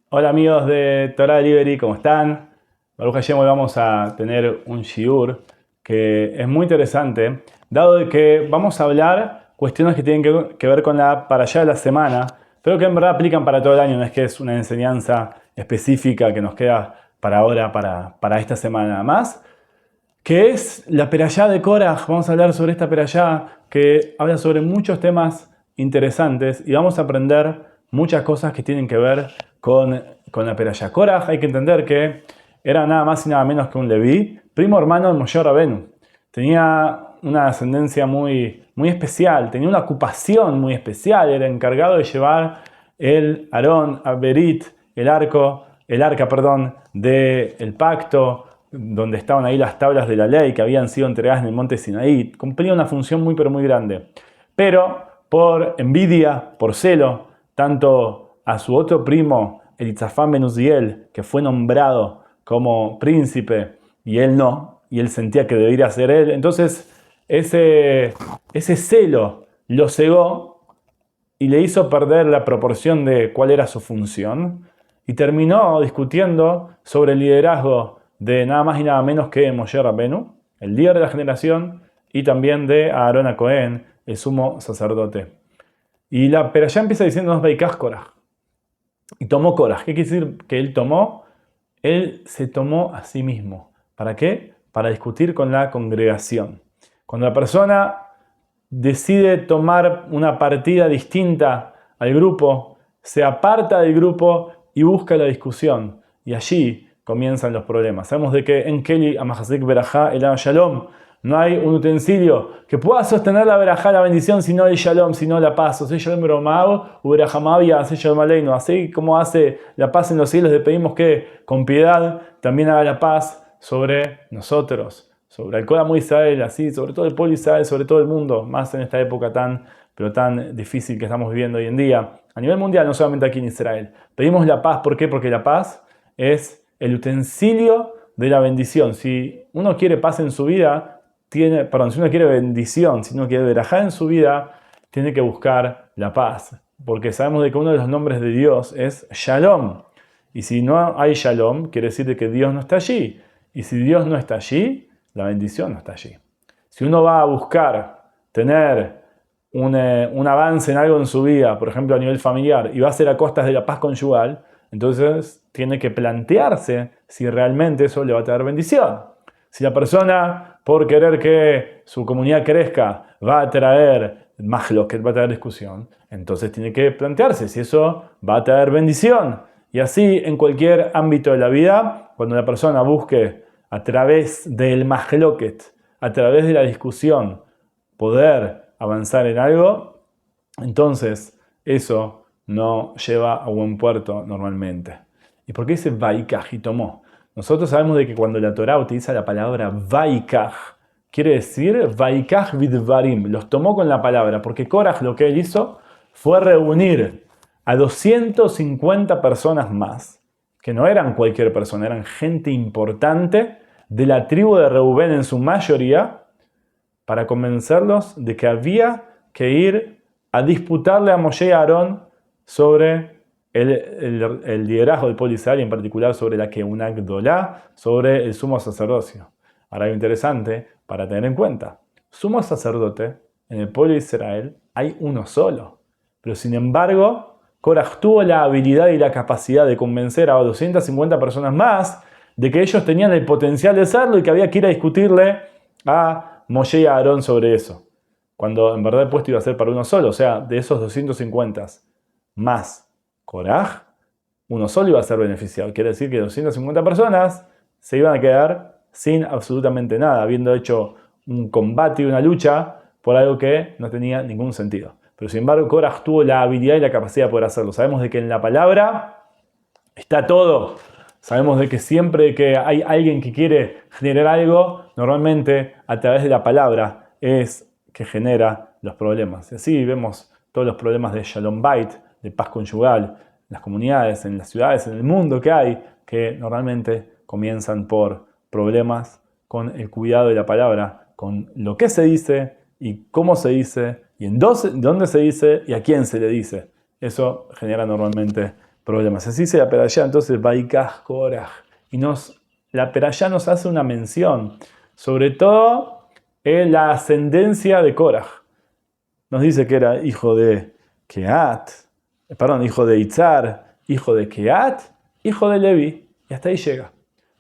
Hola amigos de Torah Delivery, ¿cómo están? Baruch Hashem, hoy vamos a tener un shiur que es muy interesante, dado de que vamos a hablar cuestiones que tienen que ver con la parashá de la semana, pero que en verdad aplican para todo el año, no es que es una enseñanza específica que nos queda para ahora, para esta semana nada más, que es la perashá de Korach. Vamos a hablar sobre esta perashá que habla sobre muchos temas interesantes y vamos a aprender muchas cosas que tienen que ver con la perashá. Korach, hay que entender que era nada más y nada menos que un Leví, primo hermano de Moshe Rabenu. Tenía una ascendencia muy especial, tenía una ocupación muy especial, era encargado de llevar el Aarón, Berit, el arca, del pacto, donde estaban ahí las tablas de la ley que habían sido entregadas en el monte Sinaí. Cumplía una función muy pero muy grande. Pero por envidia, por celo, tanto a su otro primo, Elitzafán ben Uziel, que fue nombrado como príncipe, y él no, y él sentía que debería ser él. Entonces ese celo lo cegó y le hizo perder la proporción de cuál era su función, y terminó discutiendo sobre el liderazgo de nada más y nada menos que Moshe Rabenu, el líder de la generación, y también de Aarón a Cohen, el sumo sacerdote. Y la perashá empieza diciéndonos Veikaj Koraj. Y tomó Koraj. ¿Qué quiere decir que él tomó? Él se tomó a sí mismo. ¿Para qué? Para discutir con la congregación. Cuando la persona decide tomar una partida distinta al grupo, se aparta del grupo y busca la discusión. Y allí comienzan los problemas. Sabemos de que en Keli Amahazik Berajá el Shalom no hay un utensilio que pueda sostener la verajá, la bendición, sino el shalom, sino la paz. O sea, shalom bromao, uberajamavia, hace shalom aleinu. Así como hace la paz en los cielos, le pedimos que con piedad también haga la paz sobre nosotros, sobre el Códamo Israel, así, sobre todo el pueblo Israel, sobre todo el mundo, más en esta época pero tan difícil que estamos viviendo hoy en día. A nivel mundial, no solamente aquí en Israel. Pedimos la paz, ¿por qué? Porque la paz es el utensilio de la bendición. Si uno quiere paz en su vida, si uno quiere bendición, si uno quiere verajá en su vida, tiene que buscar la paz. Porque sabemos de que uno de los nombres de Dios es Shalom. Y si no hay Shalom, quiere decir que Dios no está allí. Y si Dios no está allí, la bendición no está allí. Si uno va a buscar tener un avance en algo en su vida, por ejemplo a nivel familiar, y va a ser a costas de la paz conyugal, entonces tiene que plantearse si realmente eso le va a traer bendición. Si la persona, por querer que su comunidad crezca, va a traer que va a traer discusión, entonces tiene que plantearse si eso va a traer bendición. Y así en cualquier ámbito de la vida, cuando la persona busque a través del mahloket, a través de la discusión, poder avanzar en algo, entonces eso no lleva a buen puerto normalmente. ¿Y por qué dice Vaikaj y tomó? Nosotros sabemos de que cuando la Torá utiliza la palabra Vaikaj, quiere decir Vaikaj vidvarim, los tomó con la palabra, porque Koraj lo que él hizo fue reunir a 250 personas más, que no eran cualquier persona, eran gente importante de la tribu de Reubén en su mayoría, para convencerlos de que había que ir a disputarle a Moshe y a Aarón sobre el liderazgo del pueblo de Israel, y en particular sobre la Keuna Gdolá, sobre el sumo sacerdocio. Ahora, algo interesante para tener en cuenta: sumo sacerdote en el pueblo de Israel hay uno solo, pero sin embargo Koraj tuvo la habilidad y la capacidad de convencer a 250 personas más de que ellos tenían el potencial de serlo y que había que ir a discutirle a Moshe y a Aarón sobre eso, cuando en verdad el puesto iba a ser para uno solo. O sea, de esos 250 más Koraj, uno solo iba a ser beneficiado. Quiere decir que 250 personas se iban a quedar sin absolutamente nada, habiendo hecho un combate y una lucha por algo que no tenía ningún sentido. Pero sin embargo, Koraj tuvo la habilidad y la capacidad de poder hacerlo. Sabemos de que en la palabra está todo. Sabemos de que siempre que hay alguien que quiere generar algo, normalmente a través de la palabra es que genera los problemas. Y así vemos todos los problemas de Shalom Bait, de paz conyugal, en las comunidades, en las ciudades, en el mundo que hay, que normalmente comienzan por problemas con el cuidado de la palabra, con lo que se dice y cómo se dice, y en dónde se dice y a quién se le dice. Eso genera normalmente problemas. Así dice la Perashá, entonces, Vaikaj Koraj. Y la Perashá nos hace una mención, sobre todo en la ascendencia de Koraj. Nos dice que era hijo de hijo de Itzar, hijo de Keat, hijo de Levi. Y hasta ahí llega.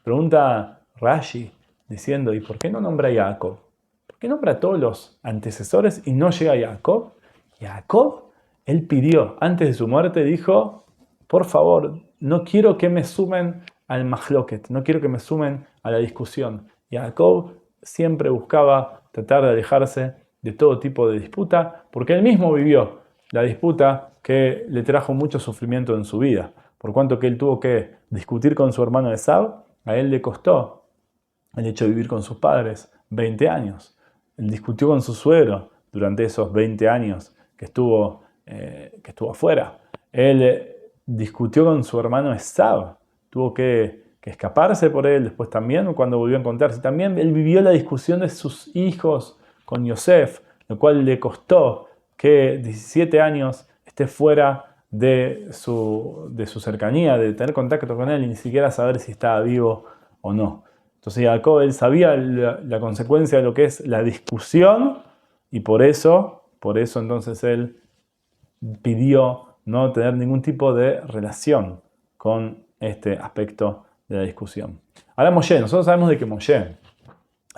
Pregunta Rashi, diciendo, ¿y por qué no nombra a Jacob? ¿Por qué nombra a todos los antecesores y no llega a Jacob? Jacob, él pidió, antes de su muerte, dijo, por favor, no quiero que me sumen al mahloket, no quiero que me sumen a la discusión. Jacob siempre buscaba tratar de alejarse de todo tipo de disputa, porque él mismo vivió la disputa que le trajo mucho sufrimiento en su vida. Por cuanto que él tuvo que discutir con su hermano Esau, a él le costó el hecho de vivir con sus padres 20 años. Él discutió con su suegro durante esos 20 años que estuvo afuera. Él discutió con su hermano Esau, tuvo que escaparse por él, después también cuando volvió a encontrarse. También él vivió la discusión de sus hijos con Yosef, lo cual le costó que 17 años esté fuera de su cercanía, de tener contacto con él y ni siquiera saber si estaba vivo o no. Entonces Jacob, él sabía la consecuencia de lo que es la discusión y por eso entonces él pidió no tener ningún tipo de relación con este aspecto de la discusión. Ahora Moshe, nosotros sabemos de que Moshe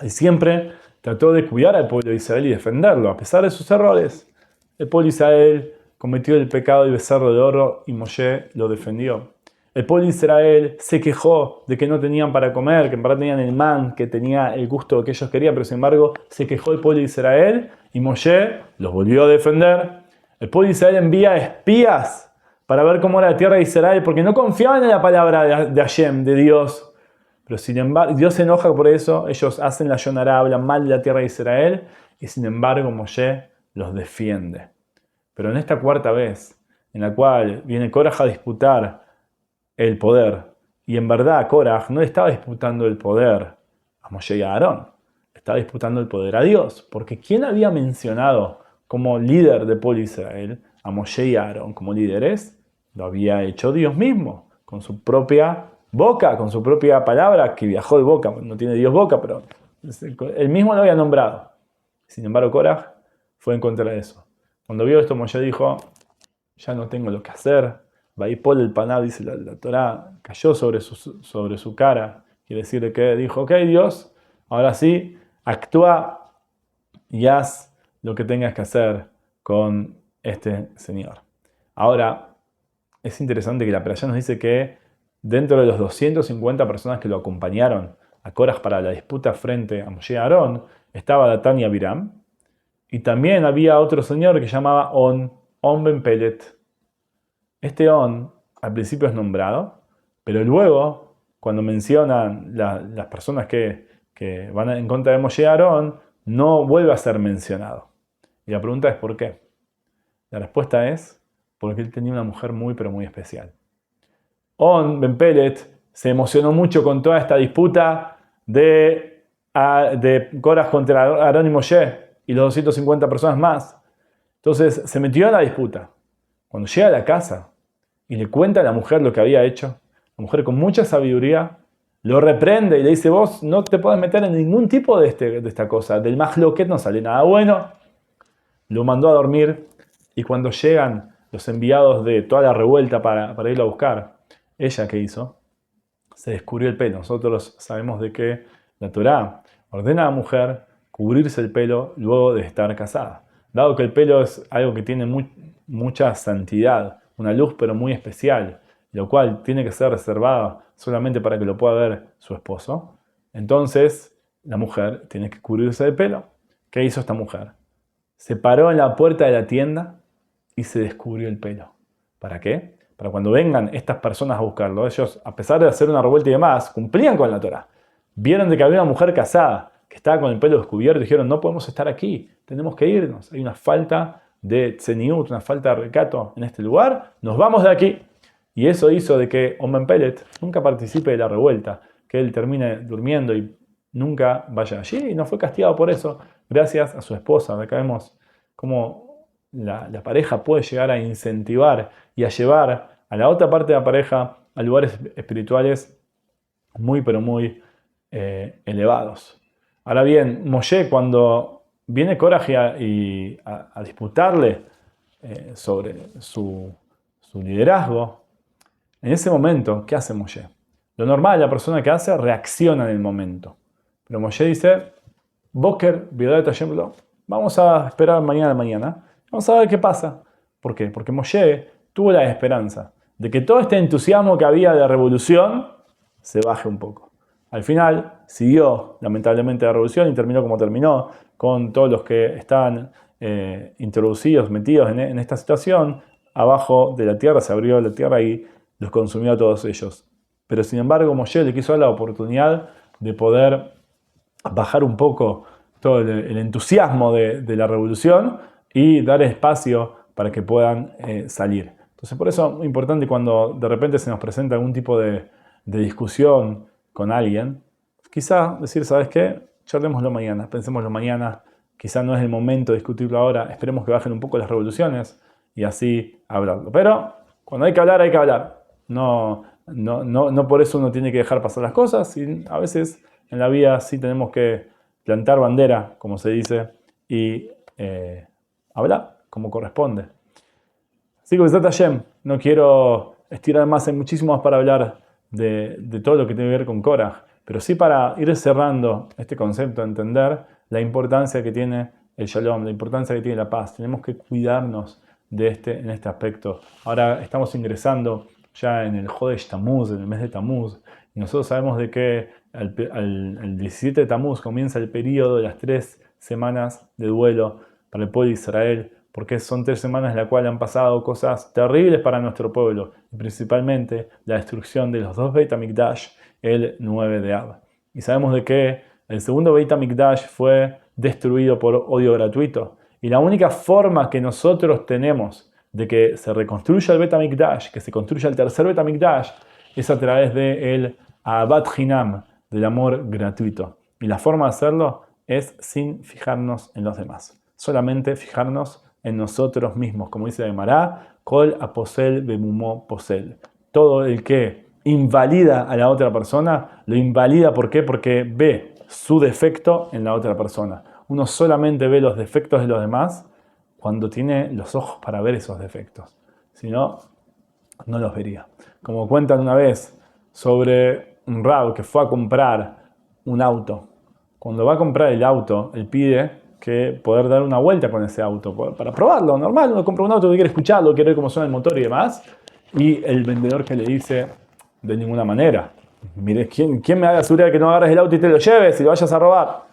él siempre trató de cuidar al pueblo de Israel y defenderlo, a pesar de sus errores. El pueblo de Israel cometió el pecado de becerro de oro y Moshe lo defendió. El pueblo de Israel se quejó de que no tenían para comer, que en verdad tenían el man, que tenía el gusto que ellos querían, pero sin embargo se quejó el pueblo de Israel y Moshe los volvió a defender. El pueblo de Israel envía espías para ver cómo era la tierra de Israel, porque no confiaban en la palabra de Hashem, de Dios. Pero sin embargo, Dios se enoja por eso, ellos hacen la Yonará, hablan mal de la tierra de Israel, y sin embargo Moshe los defiende. Pero en esta cuarta vez, en la cual viene Koraj a disputar el poder, y en verdad Koraj no estaba disputando el poder a Moshe y a Aarón, estaba disputando el poder a Dios, porque ¿quién había mencionado como líder del pueblo de Israel a Moshe y a Aarón como líderes? Lo había hecho Dios mismo, con su propia boca, con su propia palabra, que viajó de boca, no tiene Dios boca, pero él mismo lo había nombrado. Sin embargo, Koraj fue en contra de eso. Cuando vio esto, Moshe dijo, ya no tengo lo que hacer. Vaipol el paná, dice la Torá, cayó sobre su cara. Quiere decir que dijo, ok Dios, ahora sí, actúa y haz lo que tengas que hacer con este señor. Ahora, es interesante que la Perashá nos dice que dentro de los 250 personas que lo acompañaron a Koraj para la disputa frente a Moshe y Aarón, estaba Datán y Abiram, y también había otro señor que se llamaba On Ben Pelet. Este On al principio es nombrado, pero luego, cuando mencionan las personas que van en contra de Moshe y Aarón, no vuelve a ser mencionado. Y la pregunta es ¿por qué? La respuesta es porque él tenía una mujer muy pero muy especial. On Ben Pelet se emocionó mucho con toda esta disputa de Koraj contra Aarón y Moshe y los 250 personas más. Entonces se metió a la disputa. Cuando llega a la casa y le cuenta a la mujer lo que había hecho, la mujer con mucha sabiduría lo reprende y le dice, vos no te puedes meter en ningún tipo de esta cosa, del mahloket no sale nada bueno. Lo mandó a dormir y cuando llegan los enviados de toda la revuelta para irlo a buscar, ella, ¿qué hizo? Se descubrió el pelo. Nosotros sabemos de que la Torá ordena a la mujer cubrirse el pelo luego de estar casada. Dado que el pelo es algo que tiene mucha santidad, una luz pero muy especial, lo cual tiene que ser reservado solamente para que lo pueda ver su esposo, entonces la mujer tiene que cubrirse el pelo. ¿Qué hizo esta mujer? Se paró en la puerta de la tienda y se descubrió el pelo. ¿Para qué? Para cuando vengan estas personas a buscarlo, ellos, a pesar de hacer una revuelta y demás, cumplían con la Torá. Vieron de que había una mujer casada que estaba con el pelo descubierto y dijeron, no podemos estar aquí, tenemos que irnos. Hay una falta de tzeniut, una falta de recato en este lugar, nos vamos de aquí. Y eso hizo de que On Ben Pelet nunca participe de la revuelta, que él termine durmiendo y nunca vaya allí, y no fue castigado por eso, gracias a su esposa. Acá vemos cómo la pareja puede llegar a incentivar y a llevar a la otra parte de la pareja, a lugares espirituales muy, pero muy elevados. Ahora bien, Moshe, cuando viene Koraj a disputarle sobre su liderazgo, en ese momento, ¿qué hace Moshe? Lo normal, la persona que hace, reacciona en el momento. Pero Moshe dice, Boker, Biodat Hashem Lo, vamos a esperar mañana. Vamos a ver qué pasa. ¿Por qué? Porque Moshe tuvo la esperanza de que todo este entusiasmo que había de revolución se baje un poco. Al final siguió lamentablemente la revolución y terminó como terminó, con todos los que estaban introducidos, metidos en esta situación. Abajo de la tierra se abrió la tierra y los consumió a todos ellos. Pero sin embargo Moshe le quiso dar la oportunidad de poder bajar un poco todo el entusiasmo de la revolución y dar espacio para que puedan salir. Entonces por eso es muy importante cuando de repente se nos presenta algún tipo de discusión con alguien, quizá decir, ¿sabes qué? Charlémoslo mañana, pensémoslo mañana, quizá no es el momento de discutirlo ahora, esperemos que bajen un poco las revoluciones y así hablarlo. Pero cuando hay que hablar, hay que hablar. No por eso uno tiene que dejar pasar las cosas, y a veces en la vida sí tenemos que plantar bandera, como se dice, y hablar como corresponde. Así que Besat Hashem, no quiero estirar más, hay muchísimo más para hablar de todo lo que tiene que ver con Koraj, pero sí para ir cerrando este concepto, entender la importancia que tiene el Shalom, la importancia que tiene la paz. Tenemos que cuidarnos en este aspecto. Ahora estamos ingresando ya en el Jodesh Tammuz, en el mes de Tammuz, y nosotros sabemos de que el 17 de Tammuz comienza el periodo de las 3 semanas de duelo para el pueblo de Israel, porque son 3 semanas en las cuales han pasado cosas terribles para nuestro pueblo, y principalmente la destrucción de los 2 Beit HaMikdash el 9 de Av. Y sabemos de que el segundo Beit HaMikdash fue destruido por odio gratuito, y la única forma que nosotros tenemos de que se reconstruya el Beit HaMikdash, que se construya el tercer Beit HaMikdash, es a través del Ahavat Hinam, del amor gratuito. Y la forma de hacerlo es sin fijarnos en los demás, solamente fijarnos en nosotros mismos, como dice Gemara, Kol aposel bemumo posel. Todo el que invalida a la otra persona, lo invalida, ¿por qué? Porque ve su defecto en la otra persona. Uno solamente ve los defectos de los demás cuando tiene los ojos para ver esos defectos. Si no, no los vería. Como cuentan una vez sobre un rab que fue a comprar un auto. Cuando va a comprar el auto, él pide que poder dar una vuelta con ese auto para probarlo. Normal, uno compra un auto que quiere escucharlo, quiere ver cómo suena el motor y demás. Y el vendedor que le dice, de ninguna manera. Mire, ¿quién me da la seguridad de que no agarres el auto y te lo lleves y lo vayas a robar?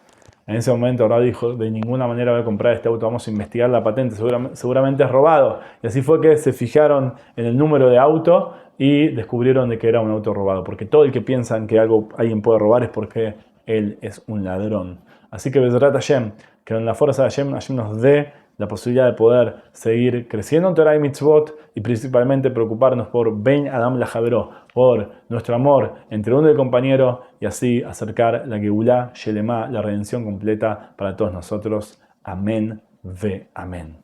En ese momento Rab dijo, de ninguna manera voy a comprar este auto, vamos a investigar la patente, seguramente es robado. Y así fue que se fijaron en el número de auto y descubrieron de que era un auto robado. Porque todo el que piensa en que alguien puede robar es porque él es un ladrón. Así que Bezrat Hashem, que en la fuerza de Hashem nos dé la posibilidad de poder seguir creciendo en Torah y Mitzvot y principalmente preocuparnos por Ben Adam Lajaveró, por nuestro amor entre uno y el compañero y así acercar la Geulah Shelema, la redención completa para todos nosotros. Amén ve amén.